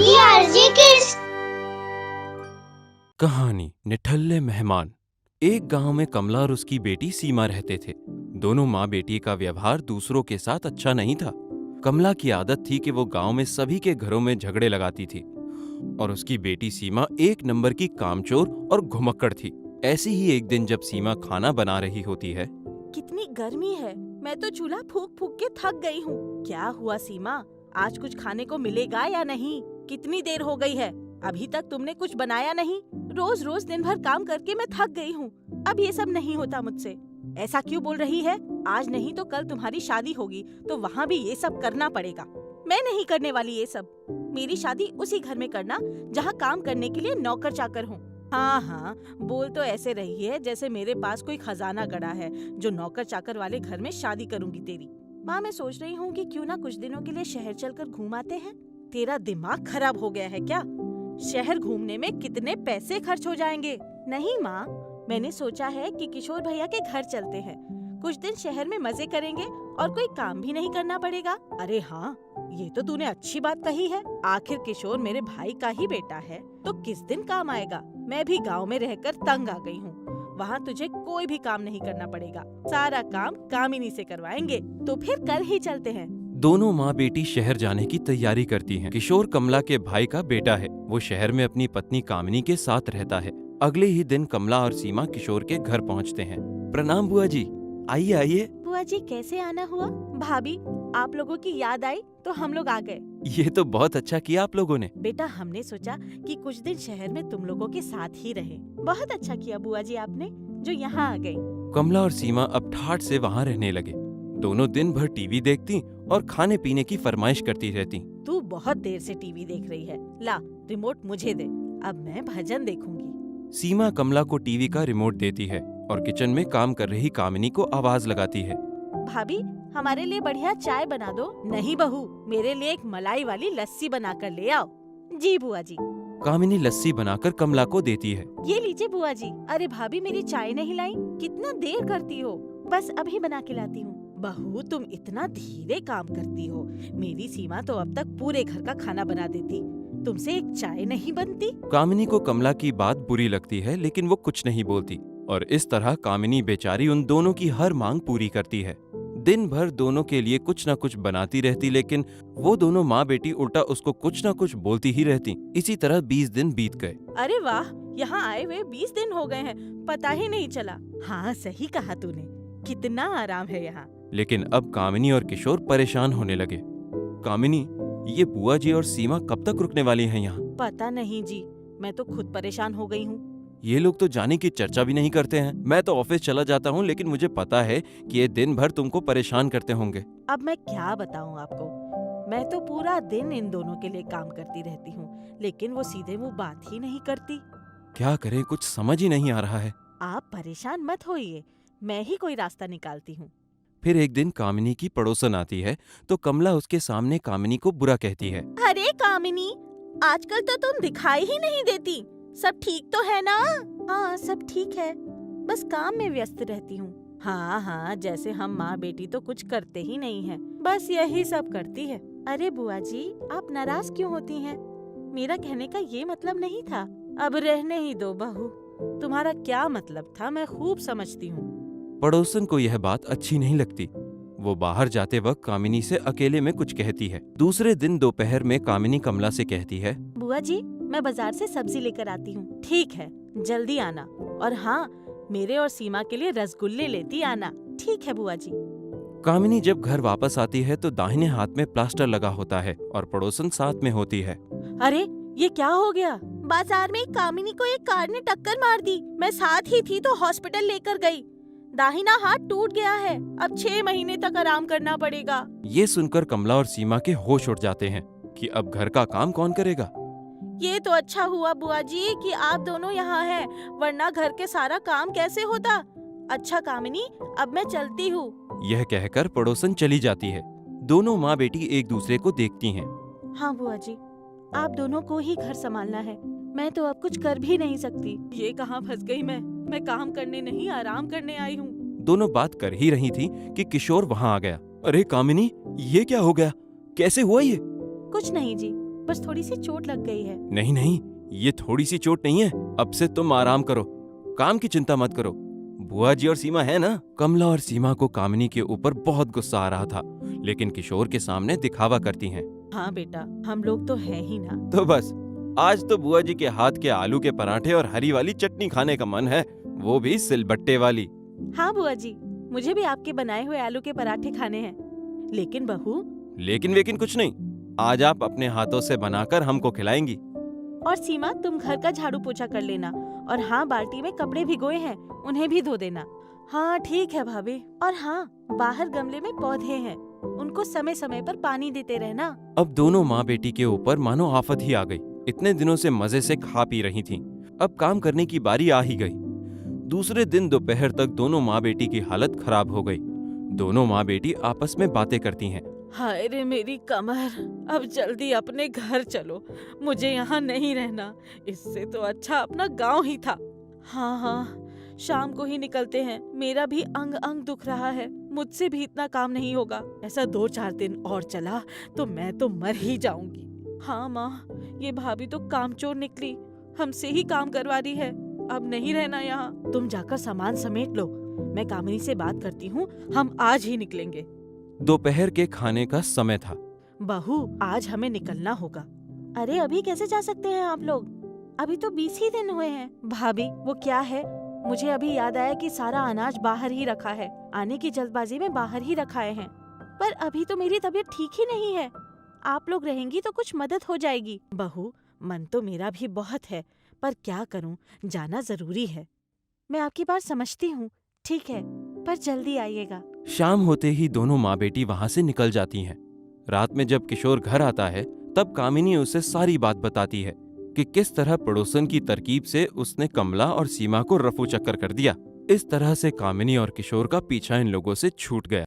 DRG Kids। कहानी निठल्ले मेहमान। एक गांव में कमला और उसकी बेटी सीमा रहते थे। दोनों माँ बेटी का व्यवहार दूसरों के साथ अच्छा नहीं था। कमला की आदत थी कि वो गांव में सभी के घरों में झगड़े लगाती थी और उसकी बेटी सीमा एक नंबर की कामचोर और घुमक्कड़ थी। ऐसी ही एक दिन जब सीमा खाना बना रही होती है। कितनी गर्मी है, मैं तो चूल्हा फूंक फूंक के थक गई हूँ। क्या हुआ सीमा, आज कुछ खाने को मिलेगा या नहीं? कितनी देर हो गई है, अभी तक तुमने कुछ बनाया नहीं। रोज रोज दिन भर काम करके मैं थक गई हूँ। अब ये सब नहीं होता मुझसे। ऐसा क्यों बोल रही है? आज नहीं तो कल तुम्हारी शादी होगी तो वहाँ भी ये सब करना पड़ेगा। मैं नहीं करने वाली ये सब। मेरी शादी उसी घर में करना जहाँ काम करने के लिए नौकर चाकर हूँ। हाँ, बोल तो ऐसे रही है जैसे मेरे पास कोई खजाना गड़ा है जो नौकर चाकर वाले घर में शादी करूंगी तेरी। माँ, मैं सोच रही हूँ कि क्यों ना कुछ दिनों के लिए शहर चलकर घूम आते हैं। तेरा दिमाग खराब हो गया है क्या? शहर घूमने में कितने पैसे खर्च हो जाएंगे। नहीं माँ, मैंने सोचा है कि किशोर भैया के घर चलते हैं। कुछ दिन शहर में मजे करेंगे और कोई काम भी नहीं करना पड़ेगा। अरे हाँ, ये तो तूने अच्छी बात कही है। आखिर किशोर मेरे भाई का ही बेटा है तो किस दिन काम आएगा। मैं भी गांव में रहकर तंग आ गई हूँ। वहाँ तुझे कोई भी काम नहीं करना पड़ेगा, सारा काम कामिनी से करवाएंगे। तो फिर कल ही चलते हैं। दोनों माँ बेटी शहर जाने की तैयारी करती हैं। किशोर कमला के भाई का बेटा है। वो शहर में अपनी पत्नी कामिनी के साथ रहता है। अगले ही दिन कमला और सीमा किशोर के घर पहुँचते हैं। प्रणाम बुआ जी, आइए आइए। बुआ जी, कैसे आना हुआ? भाभी, आप लोगों की याद आई तो हम लोग आ गए। ये तो बहुत अच्छा किया आप लोगों ने। बेटा, हमने सोचा कि कुछ दिन शहर में तुम लोगों के साथ ही रहे। बहुत अच्छा किया बुआ जी आपने जो यहाँ आ गई। कमला और सीमा अब ठाठ से वहाँ रहने लगे। दोनों दिन भर टीवी देखती और खाने पीने की फरमाइश करती रहती। तू बहुत देर से टीवी देख रही है, ला रिमोट मुझे दे, अब मैं भजन देखूंगी। सीमा कमला को टीवी का रिमोट देती है और किचन में काम कर रही कामिनी को आवाज लगाती है। भाभी, हमारे लिए बढ़िया चाय बना दो। नहीं बहू, मेरे लिए एक मलाई वाली लस्सी बना कर ले आओ। जी बुआ जी। कामिनी लस्सी बनाकर कमला को देती है। ये लीजिए बुआ जी। अरे भाभी, मेरी चाय नहीं लाई, कितना देर करती हो। बस अभी बना के लाती हूँ। बहू, तुम इतना धीरे काम करती हो। मेरी सीमा तो अब तक पूरे घर का खाना बना देती, तुमसे एक चाय नहीं बनती। कामिनी को कमला की बात बुरी लगती है लेकिन वो कुछ नहीं बोलती और इस तरह कामिनी बेचारी उन दोनों की हर मांग पूरी करती है। दिन भर दोनों के लिए कुछ न कुछ बनाती रहती लेकिन वो दोनों माँ बेटी उल्टा उसको कुछ न कुछ बोलती ही रहती। इसी तरह 20 दिन बीत गए। अरे वाह, यहाँ आए हुए 20 दिन हो गए हैं, पता ही नहीं चला। हाँ, सही कहा तूने, कितना आराम है यहाँ। लेकिन अब कामिनी और किशोर परेशान होने लगे। कामिनी, ये बुआ जी और सीमा कब तक रुकने वाली हैं यहाँ? पता नहीं जी, मैं तो खुद परेशान हो गई हूँ। ये लोग तो जाने की चर्चा भी नहीं करते हैं। मैं तो ऑफिस चला जाता हूँ लेकिन मुझे पता है कि ये दिन भर तुमको परेशान करते होंगे। अब मैं क्या बताऊँ आपको, मैं तो पूरा दिन इन दोनों के लिए काम करती रहती हूँ लेकिन वो सीधे मुँह बात ही नहीं करती। क्या करें, कुछ समझ ही नहीं आ रहा है। आप परेशान मत होइए, मैं ही कोई रास्ता निकालती हूँ। फिर एक दिन कामिनी की पड़ोसन आती है तो कमला उसके सामने कामिनी को बुरा कहती है। अरे कामिनी, आजकल तो तुम दिखाई ही नहीं देती। सब ठीक तो है ना? हाँ, सब ठीक है, बस काम में व्यस्त रहती हूँ। हाँ, जैसे हम माँ बेटी तो कुछ करते ही नहीं हैं, बस यही सब करती है। अरे बुआ जी, आप नाराज क्यों होती हैं? मेरा कहने का ये मतलब नहीं था। अब रहने ही दो बहू, तुम्हारा क्या मतलब था मैं खूब समझती हूँ। पड़ोसन को यह बात अच्छी नहीं लगती। वो बाहर जाते वक्त कामिनी से अकेले में कुछ कहती है। दूसरे दिन दोपहर में कामिनी कमला से कहती है, बुआ जी, मैं बाजार से सब्जी लेकर आती हूँ। ठीक है, जल्दी आना। और हाँ, मेरे और सीमा के लिए रसगुल्ले लेती आना। ठीक है बुआ जी। कामिनी जब घर वापस आती है तो दाहिने हाथ में प्लास्टर लगा होता है और पड़ोसन साथ में होती है। अरे, ये क्या हो गया? बाजार में कामिनी को एक कार ने टक्कर मार दी। मैं साथ ही थी तो हॉस्पिटल लेकर गई। दाहिना हाथ टूट गया है, अब 6 महीने तक आराम करना पड़ेगा। ये सुनकर कमला और सीमा के होश उड़ जाते हैं कि अब घर का काम कौन करेगा। ये तो अच्छा हुआ बुआ जी कि आप दोनों यहाँ हैं, वरना घर के सारा काम कैसे होता। अच्छा कामिनी, अब मैं चलती हूँ। यह कहकर पड़ोसन चली जाती है। दोनों माँ बेटी एक दूसरे को देखती हैं। हाँ बुआ जी, आप दोनों को ही घर संभालना है, मैं तो अब कुछ कर भी नहीं सकती। ये कहाँ फंस गई मैं काम करने नहीं आराम करने आई हूँ। दोनों बात कर ही रही थी कि किशोर वहाँ आ गया। अरे कामिनी, ये क्या हो गया? कैसे हुआ ये? कुछ नहीं जी, बस थोड़ी सी चोट लग गई है। नहीं नहीं, ये थोड़ी सी चोट नहीं है। अब से तुम आराम करो, काम की चिंता मत करो। बुआ जी और सीमा है ना। कमला और सीमा को कामिनी के ऊपर बहुत गुस्सा आ रहा था, लेकिन किशोर के सामने दिखावा करती हैं। हाँ बेटा, हम लोग तो हैं ही ना। तो बस आज तो बुआ जी के हाथ के आलू के पराठे और हरी वाली चटनी खाने का मन है, वो भी सिलबट्टे वाली। हाँ बुआ जी, मुझे भी आपके बनाए हुए आलू के पराठे खाने हैं। लेकिन बहू। लेकिन वेकिन कुछ नहीं, आज आप अपने हाथों से बनाकर हमको खिलाएंगी। और सीमा, तुम घर का झाड़ू पोछा कर लेना। और हाँ, बाल्टी में कपड़े भिगोए हैं, उन्हें भी धो देना। हाँ ठीक है भाभी। और हाँ, बाहर गमले में पौधे हैं, उनको समय समय पर पानी देते रहना। अब दोनों माँ बेटी के ऊपर मानो आफत ही आ गई। इतने दिनों से मजे से खा पी रही थीं, अब काम करने की बारी आ ही गई। दूसरे दिन दोपहर तक दोनों माँ बेटी की हालत खराब हो गई। दोनों माँ बेटी आपस में बातें करती हैं। हाय रे मेरी कमर, अब जल्दी अपने घर चलो, मुझे यहाँ नहीं रहना। इससे तो अच्छा अपना गांव ही था। हाँ हाँ, शाम को ही निकलते हैं, मेरा भी अंग अंग दुख रहा है, मुझसे भी इतना काम नहीं होगा। ऐसा 2-4 दिन और चला तो मैं तो मर ही जाऊंगी। हाँ माँ, ये भाभी तो कामचोर निकली, हमसे ही काम करवा रही है। अब नहीं रहना यहाँ। तुम जाकर सामान समेट लो, मैं कामिनी से बात करती हूँ, हम आज ही निकलेंगे। दोपहर के खाने का समय था। बहू, आज हमें निकलना होगा। अरे अभी कैसे जा सकते हैं आप लोग, अभी तो 20 ही दिन हुए हैं। भाभी वो क्या है, मुझे अभी याद आया कि सारा अनाज बाहर ही रखा है, आने की जल्दबाजी में बाहर ही रखाए हैं। पर अभी तो मेरी तबीयत ठीक ही नहीं है, आप लोग रहेंगी तो कुछ मदद हो जाएगी। बहू, मन तो मेरा भी बहुत है, पर क्या करूं, जाना जरूरी है। मैं आपकी बात समझती हूँ, ठीक है, पर जल्दी आइएगा। शाम होते ही दोनों माँ बेटी वहां से निकल जाती हैं। रात में जब किशोर घर आता है, तब कामिनी उसे सारी बात बताती है कि किस तरह पड़ोसन की तरकीब से उसने कमला और सीमा को रफू चक्कर कर दिया। इस तरह से कामिनी और किशोर का पीछा इन लोगों से छूट गया।